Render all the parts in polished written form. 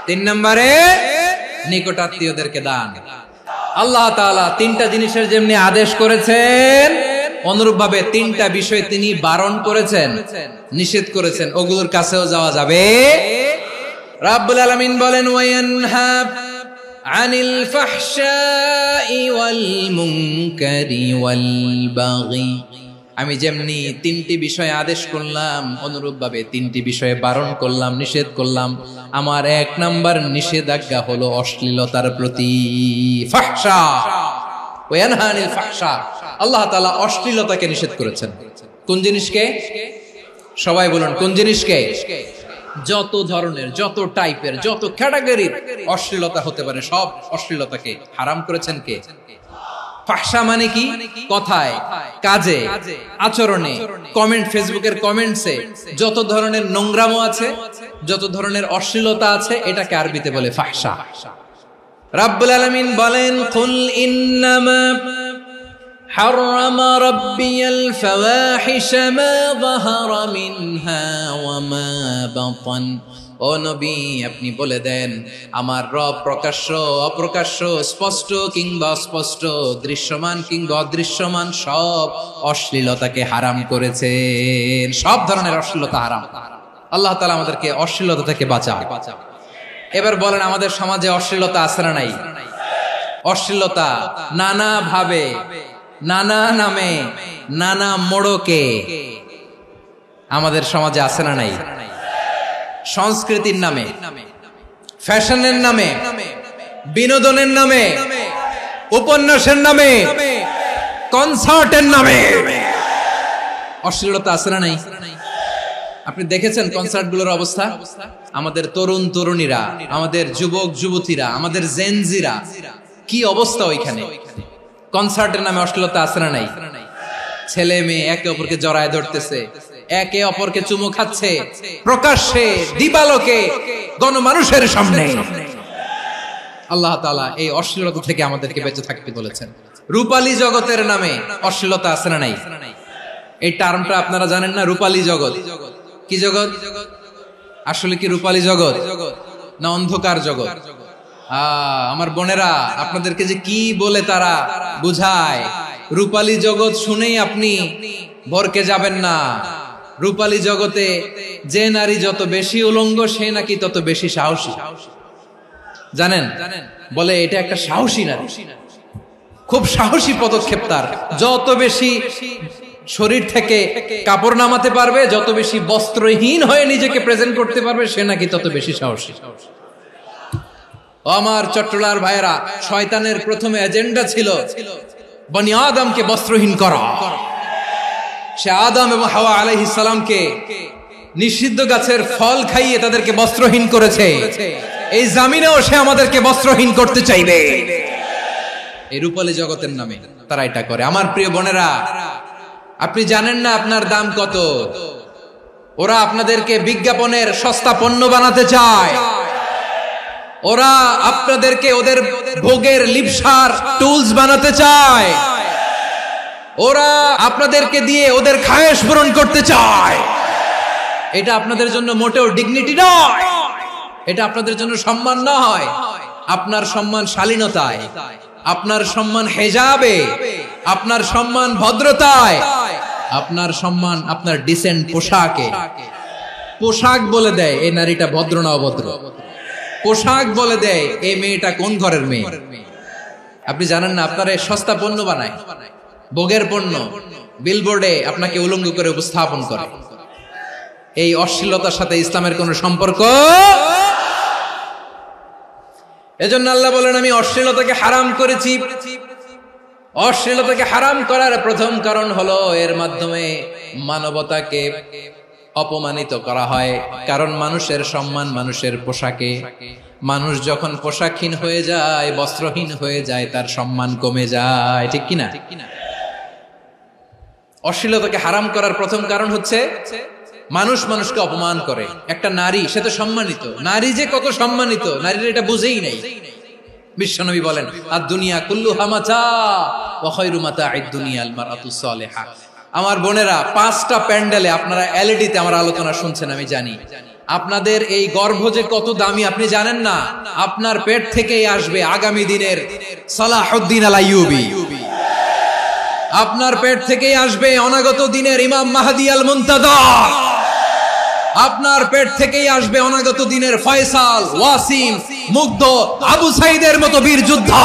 তিন নম্বরে নিকটাত্মীয়দেরকে দান। আল্লাহ তাআলা তিনটা জিনিসের যেমনি আদেশ করেছেন, অনুরূপ ভাবে তিনটা বিষয় তিনি বারণ করেছেন, নিষেধ করেছেন, ওগুলোর কাছেও যাওয়া যাবে। রাব্বুল আলামিন বলেন, ওয়ায়ানহা আনিল ফাহশাই ওয়াল মুনকারি ওয়াল বাগি। আমি যেমনি তিনটি বিষয়ে আদেশ করলাম, অনুরূপ ভাবে তিনটি বিষয়ে বারণ করলাম, নিষেধ করলাম। আমার এক নাম্বার নিষেধাজ্ঞা হলো অশ্লীলতার প্রতি। ফাহশা, ওয়ায়ানহা আনিল ফাহশা, আল্লাহ তাআলা অশ্লীলতাকে নিষেধ করেছেন। কোন জিনিসকে? সবাই বলুন, কোন জিনিসকে? যত ধরনের, যত টাইপের, যত ক্যাটাগরির অশ্লীলতা হতে পারে সব অশ্লীলতাকে হারাম করেছেন কে? ফাহশা মানে কি? কথায়, কাজে, আচরণে, কমেন্ট, ফেসবুকের কমেন্টসে যত ধরনের নোংরামো আছে, যত ধরনের অশ্লীলতা আছে, এটাকে আরবিতে বলে ফাহশা। রাব্বুল আলামিন বলেন, কুল ইন্নামা হারামা রাব্বিয়াল ফাওয়াহিশা মা যাহারা মিনহা ওয়া মা বাতান। ও নবী, আপনি বলে দেন, আমার রব প্রকাশ্য, অপ্রকাশ্য, স্পষ্ট কিংবা অস্পষ্ট, দৃশ্যমান কিংবা অদৃশ্যমান সব অশ্লীলতাকে হারাম করেছেন। সব ধরনের অশ্লীলতা হারাম। আল্লাহ তাআলা আমাদেরকে অশ্লীলতা থেকে বাঁচান। এবার বলেন, আমাদের সমাজে অশ্লীলতা আছে না নাই? অশ্লীলতা নানা ভাবে, নানা নামে, নানা মোড়কে আমাদের সমাজে আছে না নাই? সংস্কৃতির নামে, ফ্যাশনের নামে, বিনোদনের নামে, উপন্যাসের নামে, কনসার্টের নামে অশ্লীলতা আছে না নাই? আপনি দেখেছেন কনসার্টগুলোর অবস্থা? আমাদের তরুণ তরুণীরা, আমাদের যুবক যুবতীরা, আমাদের জেনজিরা, কি অবস্থা ওইখানে? কনসার্টের নামে অশ্লীলতা আছে না নাই? ছেলে মেয়ে একে অপরকে জড়ায় ধরতেছে, একে অপরকে চুমু খাচ্ছে, প্রকাশ্যে, দিবালোকে, গণমানুষের সামনে। আল্লাহ তাআলা এই অশ্লীলতা থেকে আমাদেরকে বেঁচে থাকতে বলেছেন। রূপালী জগতের নামে অশ্লীলতা আছে না নাই? এই টার্মটা আপনারা জানেন না? রূপালী জগৎ কি জগৎ? আসলে কি রূপালী জগৎ না অন্ধকার জগৎ? আমার বোনেরা, আপনাদেরকে যে কি বলে তারা বুঝায়, রূপালী জগৎ শুনেই আপনি ভরকে যাবেন না। রূপালী জগতে যে নারী যত বেশি উলঙ্গ, সে নাকি তত বেশি সাহসী। জানেন? বলে এটা একটা সাহসী নারী, খুব সাহসী পদক্ষেপ তার। যত বেশি শরীর থেকে কাপড় নামাতে পারবে, যত বেশি বস্ত্রহীন হয়ে নিজেকে প্রেজেন্ট করতে পারবে, সে নাকি তত বেশি সাহসী। আমার চট্টলার ভাইয়েরা, শয়তানের প্রথমে এজেন্ডা ছিল বনি আদমকে বস্ত্রহীন করা। সে আদম এবং হাওয়া আলাইহিস সালামকে নিষিদ্ধ গাছের ফল খাইয়ে তাদেরকে বস্ত্রহীন করেছে। এই জামিনেও সে আমাদেরকে বস্ত্রহীন করতে চাইবে। এই রূপালী জগতের নামে তারা এটা করে। আমার প্রিয় বোনেরা, আপনি জানেন না আপনার দাম কত? ওরা আপনাদেরকে বিজ্ঞাপনের সস্তা পণ্য বানাতে চায়। ওরা আপনাদেরকে ওদের ভোগের লিপসার টুলস বানাতে চায়। ওরা আপনাদেরকে দিয়ে ওদের খায়েশ পূরণ করতে চায়। এটা আপনাদের জন্য মোটেও ডিগনিটি নয়, এটা আপনাদের জন্য সম্মান নয়। আপনার সম্মান শালীনতায়, আপনার সম্মান হেজাবে, আপনার সম্মান ভদ্রতায়, আপনার সম্মান আপনার ডিসেন্ট পোশাকে। পোশাক বলে দেয় এই নারীটা ভদ্র না অভদ্র। পোশাক বলে দেয় এই মেয়েটা কোন ঘরের মেয়ে। আপনি জানেন না, আপনারা সস্তা পণ্য বানায়, ভোগের পণ্য, বিলবোর্ডে আপনাকে উলঙ্গ করে উপস্থাপন করে। এই অশ্লীলতার সাথে ইসলামের কোন সম্পর্ক? এজন্য আল্লাহ বলেন, আমি অশ্লীলতাকে হারাম করেছি। অশ্লীলতাকে হারাম করার প্রথম কারণ হলো এর মাধ্যমে মানবতাকে অপমানিত করা হয়। কারণ মানুষের সম্মান মানুষের পোশাকে। মানুষ যখন পোশাকহীন হয়ে যায়, বস্ত্রহীন হয়ে যায়, তার সম্মান কমে যায়। ঠিক কিনা? অশ্লীলতাকে হারাম করার প্রথম কারণ হচ্ছে মানুষ মানুষকে অপমান করে। একটা নারী, সে তো সম্মানিত, নারী যে কত সম্মানিত নারীর এটা বুঝেই নাই। বিশ্বনবী বলেন, আদ-দুনিয়া কুল্লুহা মাতা ওয়া খায়রু মাতা'আদ দুনিয়া আল মারআতুস সালিহা। আমার বোনেরা, 5টা প্যান্ডেলে আপনারা এলইডিতে আমার আলোচনা শুনছেন আমি জানি। আপনাদের এই গর্ভ যে কত দামি আপনি জানেন না। আপনার পেট থেকেই আসবে আগামী দিনের সালাহুদ্দিন আল আইয়ুবী, আপনার পেট থেকেই আসবে অনাগত দিনের ইমাম মাহদী আল মুনতাযর, আপনার পেট থেকেই আসবে অনাগত দিনের ফয়সাল, ওয়াসিম, মুগ্ধ, আবু সাইদের মতো বীর যোদ্ধা।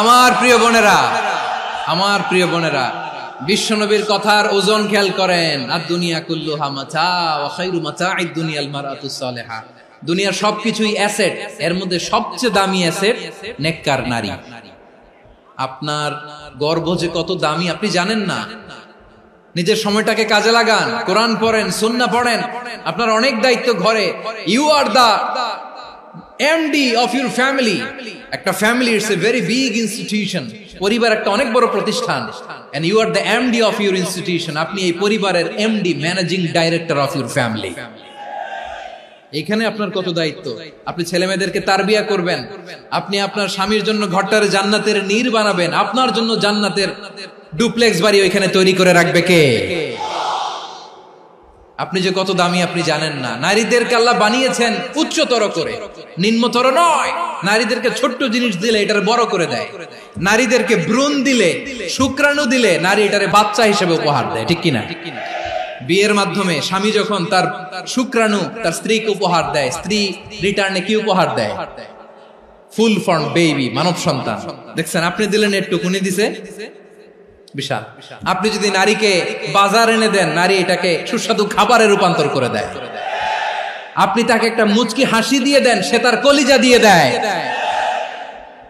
আমার প্রিয় বোনেরা, আমার প্রিয় বোনেরা, বিশ্বনবীর কথার ওজন খেয়াল করেন। আর দুনিয়া কুল্লুহা মাতা ওয়া খায়রু মাতা'আদ দুনিয়াল মারআতুস সালিহা। দুনিয়ার সবকিছুই অ্যাসেট, এর মধ্যে সবচেয়ে দামি অ্যাসেট নেককার নারী। আপনার গর্ভ যে কত দামি আপনি জানেন না। নিজের সময়টাকে কাজে লাগান, কোরআন পড়েন, সুন্নাহ পড়েন। আপনার অনেক দায়িত্ব ঘরে। You are the MD of your family. একটা family it's a very big institution. পরিবার একটা অনেক বড় প্রতিষ্ঠান। And you are the MD of your institution. আপনি এই পরিবারের MD, managing director of your family. এখানে আপনার কত দায়িত্ব। আপনি ছেলে মেয়েদেরকে তারবিয়া করবেন, আপনি আপনার স্বামীর জন্য ঘরটার জান্নাতের নীর বানাবেন, আপনার জন্য জান্নাতের ডুপ্লেক্স বাড়ি ওইখানে তৈরি করে রাখবে কে? আপনি যে কত দামি আপনি জানেন না। নারীদেরকে আল্লাহ বানিয়েছেন উচ্চতর করে, নিম্নতর নয়। নারীদেরকে ছোট্ট জিনিস দিলে এটারে বড় করে দেয়। নারীদেরকে ভ্রূণ দিলে, শুক্রাণু দিলে নারী এটারে বাচ্চা হিসেবে উপহার দেয়, ঠিক কিনা? বিয়ের মাধ্যমে স্বামী যখন তার শুক্রাণু তার স্ত্রীকে উপহার দেয়, স্ত্রী রিটার্নে কি উপহার দেয়? ফুল ফর্ম বেবি, মানব সন্তান। দেখছেন, আপনি দিলেন একটুকুনি, দিছে বিশাল। আপনি যদি নারীকে বাজার এনে দেন, নারী এটাকে সুস্বাদু খাবারে রূপান্তর করে দেয়। আপনি তাকে একটা মুচকি হাসি দিয়ে দেন, সে তার কলিজা দিয়ে দেয়।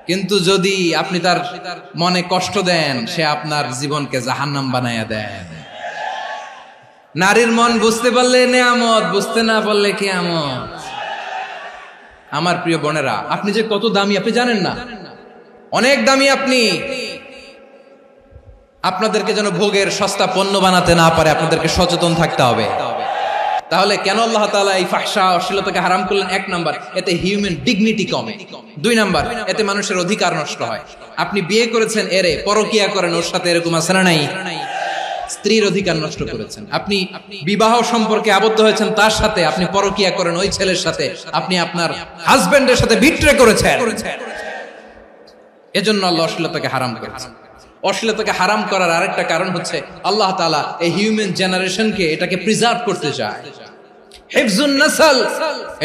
কিন্তু যদি আপনি তার মনে কষ্ট দেন, সে আপনার জীবনকে জাহান্নাম বানায়া দেয়। নারীর মন বুঝতে পারলে নেয়ামত, বুঝতে না পারলে কিয়ামত। আমার প্রিয় বোনেরা, আপনি যে কত দামি আপনি জানেন না। অনেক দামি আপনি। আপনাদেরকে যেন ভোগের সস্তা পণ্য বানাতে না পারে, আপনাদেরকে সচেতন থাকতে হবে। তাহলে কেন আল্লাহ তাআলা এই ফাহশা, অশ্লীলতাকে হারাম করলেন? 1 নাম্বার, এতে হিউম্যান ডিগনিটি কমে। 2 নাম্বার, এতে মানুষের অধিকার নষ্ট হয়। আপনি বিয়ে করেছেন, এরে পরকিয়া করেন, ওর সাথে এরকম আছে না নাই? স্ত্রীর অধিকার নষ্ট করেছেন। আপনি বিবাহ সম্পর্কে আবদ্ধ হয়েছেন তার সাথে, আপনি পরকিয়া করেন ওই ছেলের সাথে, আপনি আপনার হাজবেন্ডের সাথে বিট্রে করেছেন। এজন্য আল্লাহ অশ্লীলতাকে হারাম করেছেন। অশ্লীলতাকে হারাম করার আরেকটা কারণ হচ্ছে আল্লাহ তাআলা এই হিউম্যান জেনারেশনকে, এটাকে প্রিজার্ভ করতে চায়। হিফজুন নাসল,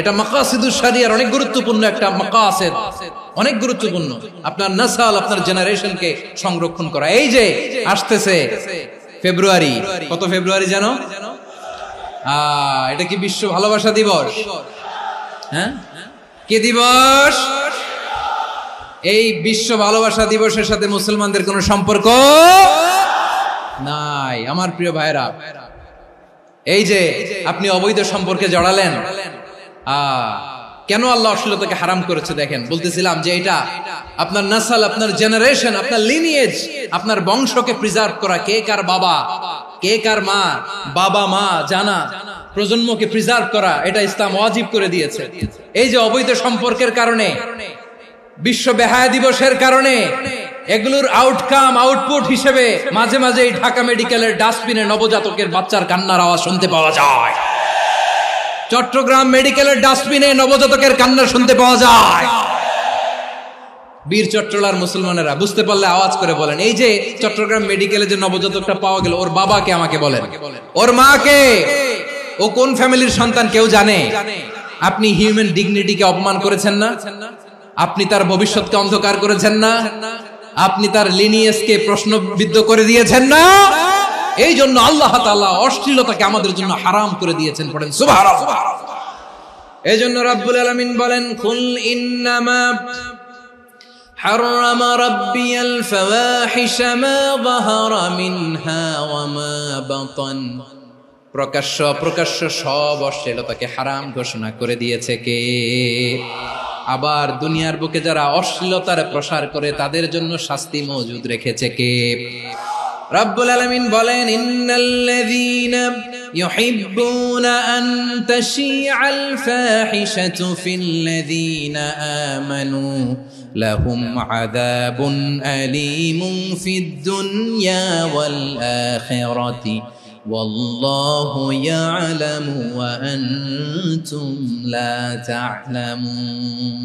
এটা মাকাসিদুশ শরিয়ার অনেক গুরুত্বপূর্ণ একটা মাকাসিদ, অনেক গুরুত্বপূর্ণ। আপনার নাসল, আপনার জেনারেশনকে সংরক্ষণ করা। এই যে আসতেছে ফেব্রুয়ারি, কত ফেব্রুয়ারি জানো? এটা কি বিশ্ব ভালোবাসা দিবস? হ্যাঁ, কি দিবস? এই বিশ্ব ভালোবাসা দিবসের সাথে মুসলমানদের কোনো সম্পর্ক নাই। আমার প্রিয় ভাইরা, এই যে আপনি অবৈধ সম্পর্কে জড়ালেন, কেন আল্লাহ অশ্লীলতাকে হারাম করেছে দেখেন। বলতেছিলাম যে এটা আপনার নাসল, আপনার জেনারেশন, আপনার লিনিয়েজ, আপনার বংশকে প্রিজার্ভ করা। কে কার বাবা, কে কার মা, বাবা মা জানা, প্রজন্মকে প্রিজার্ভ করা, এটা ইসলাম ওয়াজিব করে দিয়েছে। এই যে অবৈধ সম্পর্কের কারণে, বিশ্ব বেহায়া দিবসের কারণে, এগুলোর আউটকাম, আউটপুট হিসেবে মাঝে মাঝে এই ঢাকা মেডিকেলের ডাস্টবিনে নবজাতকের বাচ্চার কান্নার আওয়াজ শুনতে পাওয়া যায়। চট্টগ্রাম মেডিকেলের ডাস্টবিনে নবজাতকের কান্না শুনতে পাওয়া যায়। বীর চট্টলার মুসলমানেরা বুঝতে পারলে আওয়াজ করে বলেন, এই যে চট্টগ্রাম মেডিকেলে যে নবজাতকটা পাওয়া গেল, ওর বাবাকে আমাকে বলেন, ওর মাকে, ও কোন ফ্যামিলির সন্তান কেউ জানে? আপনি হিউম্যান ডিগনিটিকে অপমান করেছেন না? আপনি তার ভবিষ্যৎকে অন্ধকার করেছেন না? আপনি তার লিনিয়েজকে প্রশ্নবিদ্ধ করে দিয়েছেন না? এই জন্য আল্লাহ তাআলা অশ্লীলতাকে আমাদের জন্য হারাম করে দিয়েছেন। পড়েন সুবহানাল্লাহ। এই জন্য রাব্বুল আলামিন বলেন, কুল ইন্নামা হারামা রাব্বিয়াল ফাওয়াহিশা মা যাহারা মিনহা ওয়া মা বাতান। প্রকাশ্য অপ্রকাশ্য সব অশ্লীলতাকে হারাম ঘোষণা করে দিয়েছে কে? আবার দুনিয়ার বুকে যারা অশ্লীলতার প্রসার করে তাদের জন্য শাস্তি মজুদ রেখেছে কে? রাব্বুল আলামিন বলেন, ইন্নাল্লাযীনা ইউহিব্বুনা আন তাশিআল ফাহিশাতু ফিল্লাযীনা আমানু লাহুম আযাবুন আলীমুন ফিদ দুনিয়া ওয়াল আখিরাতি ওয়াল্লাহু ইয়ালামু ওয়া আনতুম লা তা'লামুন।